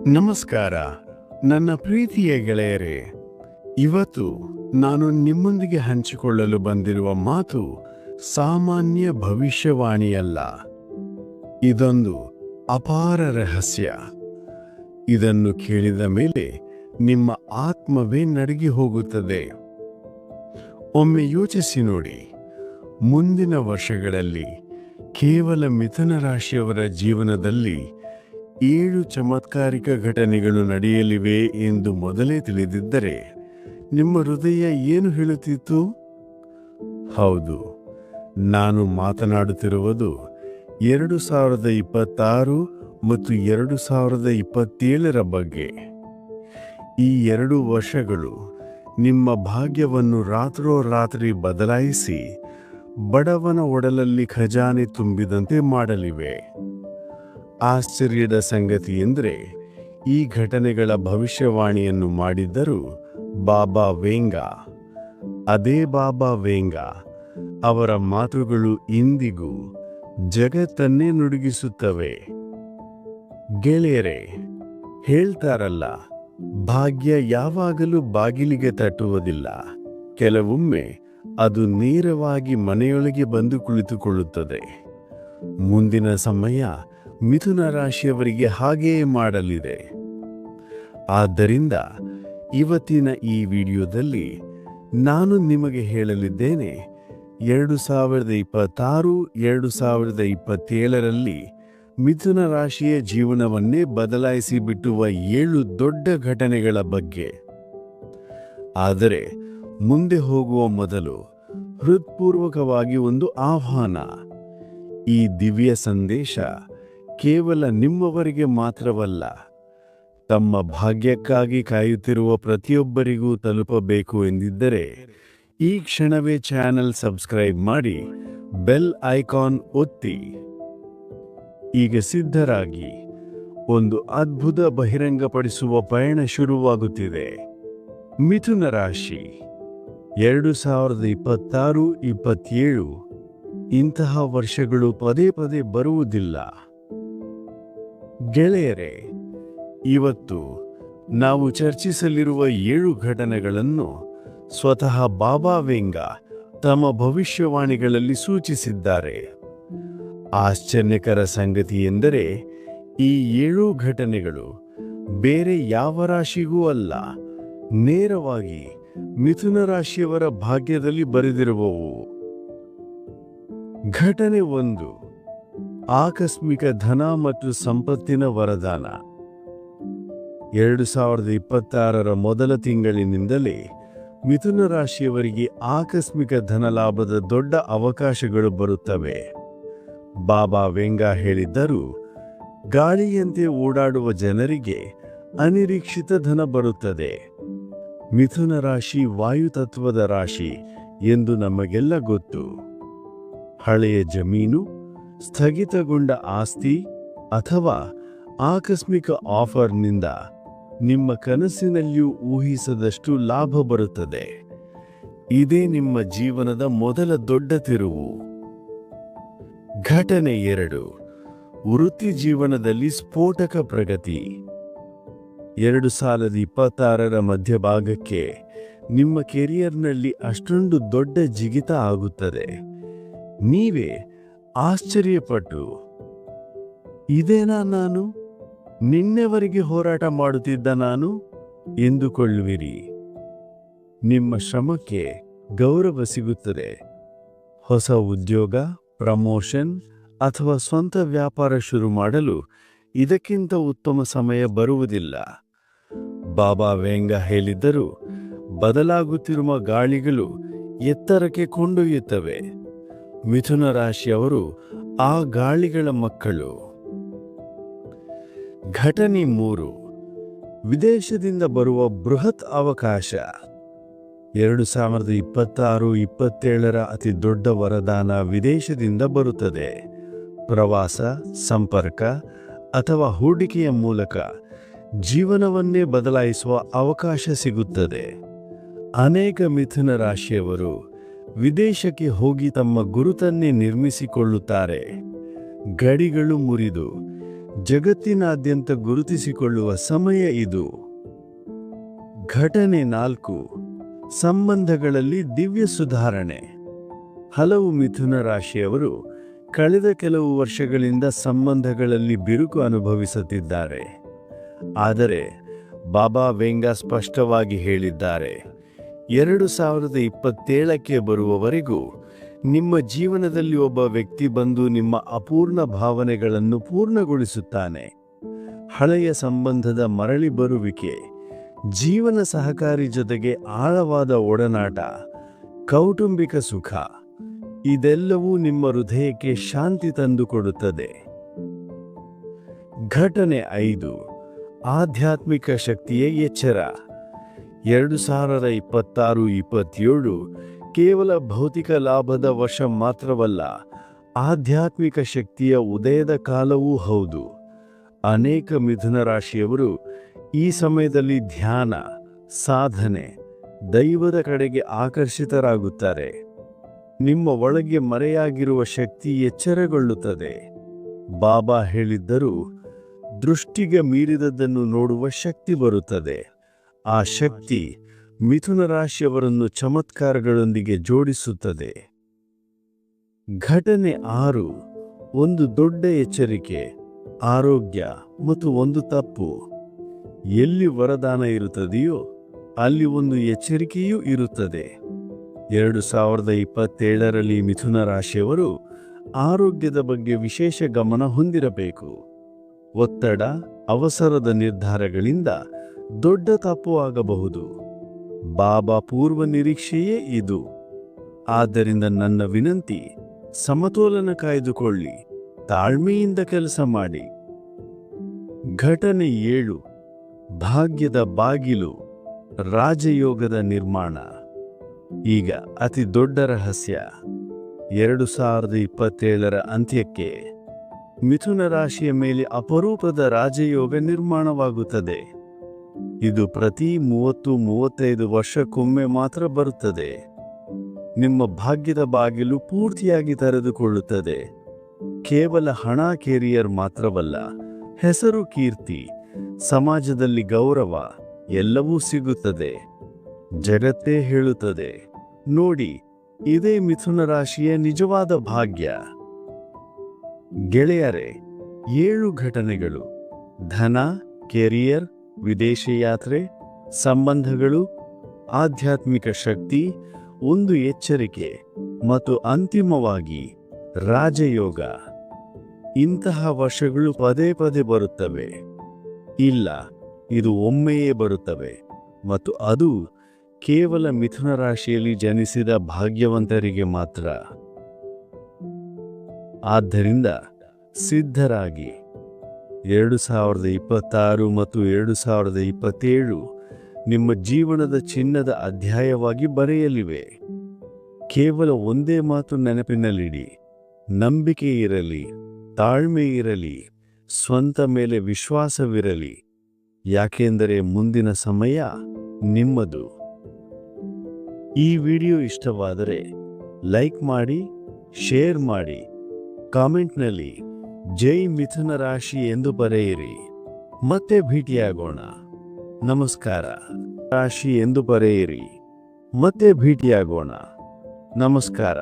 ನಮಸ್ಕಾರ ನನ್ನ ಪ್ರೀತಿಯ ಗೆಳೆಯರೇ. ಇವತ್ತು ನಾನು ನಿಮ್ಮೊಂದಿಗೆ ಹಂಚಿಕೊಳ್ಳಲು ಬಂದಿರುವ ಮಾತು ಸಾಮಾನ್ಯ ಭವಿಷ್ಯವಾಣಿಯಲ್ಲ. ಇದೊಂದು ಅಪಾರ ರಹಸ್ಯ. ಇದನ್ನು ಕೇಳಿದ ಮೇಲೆ ನಿಮ್ಮ ಆತ್ಮವೇ ನಡುಗಿ ಹೋಗುತ್ತದೆ. ಒಮ್ಮೆ ಯೋಚಿಸಿ ನೋಡಿ, ಮುಂದಿನ ವರ್ಷಗಳಲ್ಲಿ ಕೇವಲ ಮಿಥುನ ರಾಶಿಯವರ ಜೀವನದಲ್ಲಿ 7 ಚಮತ್ಕಾರಿಕ ಘಟನೆಗಳು ನಡೆಯಲಿವೆ ಎಂದು ಮೊದಲೇ ತಿಳಿದಿದ್ದರೆ ನಿಮ್ಮ ಹೃದಯ ಏನು ಹೇಳುತ್ತಿತ್ತು? ಹೌದು, ನಾನು ಮಾತನಾಡುತ್ತಿರುವುದು 2026 ಮತ್ತು 2027 ಬಗ್ಗೆ. ಈ 2 ವರ್ಷಗಳು ನಿಮ್ಮ ಭಾಗ್ಯವನ್ನು ರಾತ್ರೋರಾತ್ರಿ ಬದಲಾಯಿಸಿ ಬಡವನ ಒಡಲಲ್ಲಿ ಖಜಾನೆ ತುಂಬಿದಂತೆ ಮಾಡಲಿವೆ. ಆಶ್ಚರ್ಯದ ಸಂಗತಿ ಎಂದರೆ, ಈ ಘಟನೆಗಳ ಭವಿಷ್ಯವಾಣಿಯನ್ನು ಮಾಡಿದ್ದರು ಬಾಬಾ ವೇಂಗಾ. ಅದೇ ಬಾಬಾ ವೇಂಗಾ ಅವರ ಮಾತುಗಳು ಇಂದಿಗೂ ಜಗತ್ತನ್ನೇ ನುಡುಗಿಸುತ್ತವೆ. ಗೆಳೆಯರೇ, ಹೇಳ್ತಾರಲ್ಲ, ಭಾಗ್ಯ ಯಾವಾಗಲೂ ಬಾಗಿಲಿಗೆ ತಟ್ಟುವುದಿಲ್ಲ. ಕೆಲವೊಮ್ಮೆ ಅದು ನೇರವಾಗಿ ಮನೆಯೊಳಗೆ ಬಂದು ಕುಳಿತುಕೊಳ್ಳುತ್ತದೆ. ಮುಂದಿನ ಸಮಯ ಮಿಥುನ ರಾಶಿಯವರಿಗೆ ಹಾಗೆಯೇ ಮಾಡಲಿದೆ. ಆದ್ದರಿಂದ ಇವತ್ತಿನ ಈ ವಿಡಿಯೋದಲ್ಲಿ ನಾನು ನಿಮಗೆ ಹೇಳಲಿದ್ದೇನೆ, 2026-2027ರಲ್ಲಿ ಮಿಥುನ ರಾಶಿಯ ಜೀವನವನ್ನೇ ಬದಲಾಯಿಸಿ ಬಿಟ್ಟುವ 7 ದೊಡ್ಡ ಘಟನೆಗಳ ಬಗ್ಗೆ. ಆದರೆ ಮುಂದೆ ಹೋಗುವ ಮೊದಲು ಹೃತ್ಪೂರ್ವಕವಾಗಿ ಒಂದು ಆಹ್ವಾನ. ಈ ದಿವ್ಯ ಸಂದೇಶ ಕೇವಲ ನಿಮ್ಮವರಿಗೆ ಮಾತ್ರವಲ್ಲ, ತಮ್ಮ ಭಾಗ್ಯಕ್ಕಾಗಿ ಕಾಯುತ್ತಿರುವ ಪ್ರತಿಯೊಬ್ಬರಿಗೂ ತಲುಪಬೇಕು ಎಂದಿದ್ದರೆ ಈ ಕ್ಷಣವೇ ಚಾನೆಲ್ ಸಬ್ಸ್ಕ್ರೈಬ್ ಮಾಡಿ, ಬೆಲ್ ಐಕಾನ್ ಒತ್ತಿ. ಈಗ ಸಿದ್ಧರಾಗಿ, ಒಂದು ಅದ್ಭುತ ಬಹಿರಂಗಪಡಿಸುವ ಪಯಣ ಶುರುವಾಗುತ್ತಿದೆ. ಮಿಥುನ ರಾಶಿ 2026-27 ಇಂತಹ ವರ್ಷಗಳು ಪದೇ ಪದೇ ಬರುವುದಿಲ್ಲ. ಗೆಳೆಯರೇ, ಇವತ್ತು ನಾವು ಚರ್ಚಿಸಲಿರುವ 7 ಘಟನೆಗಳನ್ನು ಸ್ವತಃ ಬಾಬಾ ವೇಂಗಾ ತಮ್ಮ ಭವಿಷ್ಯವಾಣಿಗಳಲ್ಲಿ ಸೂಚಿಸಿದ್ದಾರೆ. ಆಶ್ಚರ್ಯಕರ ಸಂಗತಿ ಎಂದರೆ, ಈ 7 ಘಟನೆಗಳು ಬೇರೆ ಯಾವ ರಾಶಿಗೂ ಅಲ್ಲ, ನೇರವಾಗಿ ಮಿಥುನ ರಾಶಿಯವರ ಭಾಗ್ಯದಲ್ಲಿ ಬರೆದಿರುವವು. ಘಟನೆ 1, ಆಕಸ್ಮಿಕ ಧನ ಮತ್ತು ಸಂಪತ್ತಿನ ವರದಾನ. 2026ರ ಮೊದಲ ತಿಂಗಳಿನಿಂದಲೇ ಮಿಥುನ ರಾಶಿಯವರಿಗೆ ಆಕಸ್ಮಿಕ ಧನಲಾಭದ ದೊಡ್ಡ ಅವಕಾಶಗಳು ಬರುತ್ತವೆ. ಬಾಬಾ ವೇಂಗಾ ಹೇಳಿದ್ದರು, ಗಾಳಿಯಂತೆ ಓಡಾಡುವ ಜನರಿಗೆ ಅನಿರೀಕ್ಷಿತ ಧನ ಬರುತ್ತದೆ. ಮಿಥುನ ರಾಶಿ ವಾಯುತತ್ವದ ರಾಶಿ ಎಂದು ನಮಗೆಲ್ಲ ಗೊತ್ತು. ಹಳೆಯ ಜಮೀನು, ಸ್ಥಗಿತಗೊಂಡ ಆಸ್ತಿ ಅಥವಾ ಆಕಸ್ಮಿಕ ಆಫರ್ನಿಂದ ನಿಮ್ಮ ಕನಸಿನಲ್ಲಿಯೂ ಊಹಿಸದಷ್ಟು ಲಾಭ ಬರುತ್ತದೆ. ಇದೇ ನಿಮ್ಮ ಜೀವನದ ಮೊದಲ ದೊಡ್ಡ ತಿರುವು. ಘಟನೆ 2, ವೃತ್ತಿ ಜೀವನದಲ್ಲಿ ಸ್ಫೋಟಕ ಪ್ರಗತಿ. 2026ರ ಮಧ್ಯಭಾಗಕ್ಕೆ ನಿಮ್ಮ ಕೆರಿಯರ್ನಲ್ಲಿ ಅಷ್ಟೊಂದು ದೊಡ್ಡ ಜಿಗಿತ ಆಗುತ್ತದೆ. ನೀವೇ ಆಶ್ಚರ್ಯಪಟ್ಟು, ಇದೇನಾ ನಾನು ನಿನ್ನೆವರೆಗೆ ಹೋರಾಟ ಮಾಡುತ್ತಿದ್ದ ನಾನು ಎಂದುಕೊಳ್ಳುವಿರಿ. ನಿಮ್ಮ ಶ್ರಮಕ್ಕೆ ಗೌರವ ಸಿಗುತ್ತದೆ. ಹೊಸ ಉದ್ಯೋಗ, ಪ್ರಮೋಷನ್ ಅಥವಾ ಸ್ವಂತ ವ್ಯಾಪಾರ ಶುರು ಮಾಡಲು ಇದಕ್ಕಿಂತ ಉತ್ತಮ ಸಮಯ ಬರುವುದಿಲ್ಲ. ಬಾಬಾ ವೇಂಗಾ ಹೇಳಿದ್ದರು, ಬದಲಾಗುತ್ತಿರುವ ಗಾಳಿಗಳು ಎತ್ತರಕ್ಕೆ ಕೊಂಡೊಯ್ಯುತ್ತವೆ. ಮಿಥುನ ರಾಶಿಯವರು ಆ ಗಾಳಿಗಳ ಮಕ್ಕಳು. ಘಟನೆ 3, ವಿದೇಶದಿಂದ ಬರುವ ಬೃಹತ್ ಅವಕಾಶ. 2026-27ರ ಅತಿ ದೊಡ್ಡ ವರದಾನ ವಿದೇಶದಿಂದ ಬರುತ್ತದೆ. ಪ್ರವಾಸ, ಸಂಪರ್ಕ ಅಥವಾ ಹೂಡಿಕೆಯ ಮೂಲಕ ಜೀವನವನ್ನೇ ಬದಲಾಯಿಸುವ ಅವಕಾಶ ಸಿಗುತ್ತದೆ. ಅನೇಕ ಮಿಥುನ ರಾಶಿಯವರು ವಿದೇಶಕ್ಕೆ ಹೋಗಿ ತಮ್ಮ ಗುರುತನ್ನೇ ನಿರ್ಮಿಸಿಕೊಳ್ಳುತ್ತಾರೆ. ಗಡಿಗಳು ಮುರಿದು ಜಗತ್ತಿನಾದ್ಯಂತ ಗುರುತಿಸಿಕೊಳ್ಳುವ ಸಮಯ ಇದು. ಘಟನೆ 4. ಸಂಬಂಧಗಳಲ್ಲಿ ದಿವ್ಯ ಸುಧಾರಣೆ. ಹಲವು ಮಿಥುನ ರಾಶಿಯವರು ಕಳೆದ ಕೆಲವು ವರ್ಷಗಳಿಂದ ಸಂಬಂಧಗಳಲ್ಲಿ ಬಿರುಕು ಅನುಭವಿಸುತ್ತಿದ್ದಾರೆ. ಆದರೆ ಬಾಬಾ ವೆಂಗಾ ಸ್ಪಷ್ಟವಾಗಿ ಹೇಳಿದ್ದಾರೆ, 2027ಕ್ಕೆ ಬರುವವರೆಗೂ ನಿಮ್ಮ ಜೀವನದಲ್ಲಿ ಒಬ್ಬ ವ್ಯಕ್ತಿ ಬಂದು ನಿಮ್ಮ ಅಪೂರ್ಣ ಭಾವನೆಗಳನ್ನು ಪೂರ್ಣಗೊಳಿಸುತ್ತಾನೆ. ಹಳೆಯ ಸಂಬಂಧದ ಮರಳಿ ಬರುವಿಕೆ, ಜೀವನ ಸಹಕಾರಿ ಜೊತೆಗೆ ಆಳವಾದ ಒಡನಾಟ, ಕೌಟುಂಬಿಕ ಸುಖ, ಇದೆಲ್ಲವೂ ನಿಮ್ಮ ಹೃದಯಕ್ಕೆ ಶಾಂತಿ ತಂದುಕೊಡುತ್ತದೆ. ಘಟನೆ 5. ಆಧ್ಯಾತ್ಮಿಕ ಶಕ್ತಿಯ ಎಚ್ಚರ. 2026-27 ಕೇವಲ ಭೌತಿಕ ಲಾಭದ ವರ್ಷ ಮಾತ್ರವಲ್ಲ, ಆಧ್ಯಾತ್ಮಿಕ ಶಕ್ತಿಯ ಉದಯದ ಕಾಲವೂ ಹೌದು. ಅನೇಕ ಮಿಥುನ ರಾಶಿಯವರು ಈ ಸಮಯದಲ್ಲಿ ಧ್ಯಾನ, ಸಾಧನೆ, ದೈವದ ಕಡೆಗೆ ಆಕರ್ಷಿತರಾಗುತ್ತಾರೆ. ನಿಮ್ಮ ಒಳಗೆ ಮರೆಯಾಗಿರುವ ಶಕ್ತಿ ಎಚ್ಚರಗೊಳ್ಳುತ್ತದೆ. ಬಾಬಾ ಹೇಳಿದ್ದರು, ದೃಷ್ಟಿಗೆ ಮೀರಿದದ್ದನ್ನು ನೋಡುವ ಶಕ್ತಿ ಬರುತ್ತದೆ. ಆ ಶಕ್ತಿ ಮಿಥುನ ರಾಶಿಯವರನ್ನು ಚಮತ್ಕಾರಗಳೊಂದಿಗೆ ಜೋಡಿಸುತ್ತದೆ. ಘಟನೆ 6. ಒಂದು ದೊಡ್ಡ ಎಚ್ಚರಿಕೆ, ಆರೋಗ್ಯ ಮತ್ತು ಒಂದು ತಪ್ಪು. ಎಲ್ಲಿ ವರದಾನ ಇರುತ್ತದೆಯೋ ಅಲ್ಲಿ ಒಂದು ಎಚ್ಚರಿಕೆಯೂ ಇರುತ್ತದೆ. 2027ರಲ್ಲಿ ಮಿಥುನ ರಾಶಿಯವರು ಆರೋಗ್ಯದ ಬಗ್ಗೆ ವಿಶೇಷ ಗಮನ ಹೊಂದಿರಬೇಕು. ಒತ್ತಡ, ಅವಸರದ ನಿರ್ಧಾರಗಳಿಂದ ದೊಡ್ಡ ತಪ್ಪು ಆಗಬಹುದು. ಬಾಬಾ ಪೂರ್ವ ನಿರೀಕ್ಷೆಯೇ ಇದು. ಆದ್ದರಿಂದ ನನ್ನ ವಿನಂತಿ, ಸಮತೋಲನ ಕಾಯ್ದುಕೊಳ್ಳಿ, ತಾಳ್ಮೆಯಿಂದ ಕೆಲಸ ಮಾಡಿ. ಘಟನೆ 7. ಭಾಗ್ಯದ ಬಾಗಿಲು, ರಾಜಯೋಗದ ನಿರ್ಮಾಣ. ಈಗ ಅತಿ ದೊಡ್ಡ ರಹಸ್ಯ. 2027ರ ಅಂತ್ಯಕ್ಕೆ ಮಿಥುನ ರಾಶಿಯ ಮೇಲೆ ಅಪರೂಪದ ರಾಜಯೋಗ ನಿರ್ಮಾಣವಾಗುತ್ತದೆ. ಇದು ಪ್ರತಿ 30-35 ವರ್ಷಕ್ಕೊಮ್ಮೆ ಮಾತ್ರ ಬರುತ್ತದೆ. ನಿಮ್ಮ ಭಾಗ್ಯದ ಬಾಗಿಲು ಪೂರ್ತಿಯಾಗಿ ತೆರೆದುಕೊಳ್ಳುತ್ತದೆ. ಕೇವಲ ಹಣ, ಕೆರಿಯರ್ ಮಾತ್ರವಲ್ಲ, ಹೆಸರು, ಕೀರ್ತಿ, ಸಮಾಜದಲ್ಲಿ ಗೌರವ ಎಲ್ಲವೂ ಸಿಗುತ್ತದೆ. ಜಗತ್ತೇ ಹೇಳುತ್ತದೆ, ನೋಡಿ, ಇದೇ ಮಿಥುನ ರಾಶಿಯ ನಿಜವಾದ ಭಾಗ್ಯ. ಗೆಳೆಯರೇ, 7 ಘಟನೆಗಳು: ಧನ, ಕೆರಿಯರ್, ವಿದೇಶ ಯಾತ್ರೆ, ಸಂಬಂಧಗಳು, ಆಧ್ಯಾತ್ಮಿಕ ಶಕ್ತಿ, ಒಂದು ಎಚ್ಚರಿಕೆ ಮತ್ತು ಅಂತಿಮವಾಗಿ ರಾಜಯೋಗ. ಇಂತಹ ವರ್ಷಗಳು ಪದೇ ಪದೇ ಬರುತ್ತವೆ? ಇಲ್ಲ, ಇದು ಒಮ್ಮೆಯೇ ಬರುತ್ತವೆ, ಮತ್ತು ಅದು ಕೇವಲ ಮಿಥುನ ರಾಶಿಯಲ್ಲಿ ಜನಿಸಿದ ಭಾಗ್ಯವಂತರಿಗೆ ಮಾತ್ರ. ಆದ್ದರಿಂದ ಸಿದ್ಧರಾಗಿ. 2026 ಮತ್ತು 2027 ನಿಮ್ಮ ಜೀವನದ ಚಿನ್ನದ ಅಧ್ಯಾಯವಾಗಿ ಬರೆಯಲಿವೆ. ಕೇವಲ ಒಂದೇ ಮಾತು ನೆನಪಿನಲ್ಲಿಡಿ: ನಂಬಿಕೆ ಇರಲಿ, ತಾಳ್ಮೆ ಇರಲಿ, ಸ್ವಂತ ಮೇಲೆ ವಿಶ್ವಾಸವಿರಲಿ. ಯಾಕೆಂದರೆ ಮುಂದಿನ ಸಮಯ ನಿಮ್ಮದು. ಈ ವಿಡಿಯೋ ಇಷ್ಟವಾದರೆ ಲೈಕ್ ಮಾಡಿ, ಶೇರ್ ಮಾಡಿ, ಕಾಮೆಂಟ್ನಲ್ಲಿ ಜೈ ಮಿಥುನ ರಾಶಿ ಎಂದು ಬರೆಯಿರಿ. ಮತ್ತೆ ಭೇಟಿಯಾಗೋಣ. ನಮಸ್ಕಾರ. ರಾಶಿ ಎಂದು ಬರೆಯಿರಿ. ಮತ್ತೆ ಭೇಟಿಯಾಗೋಣ. ನಮಸ್ಕಾರ.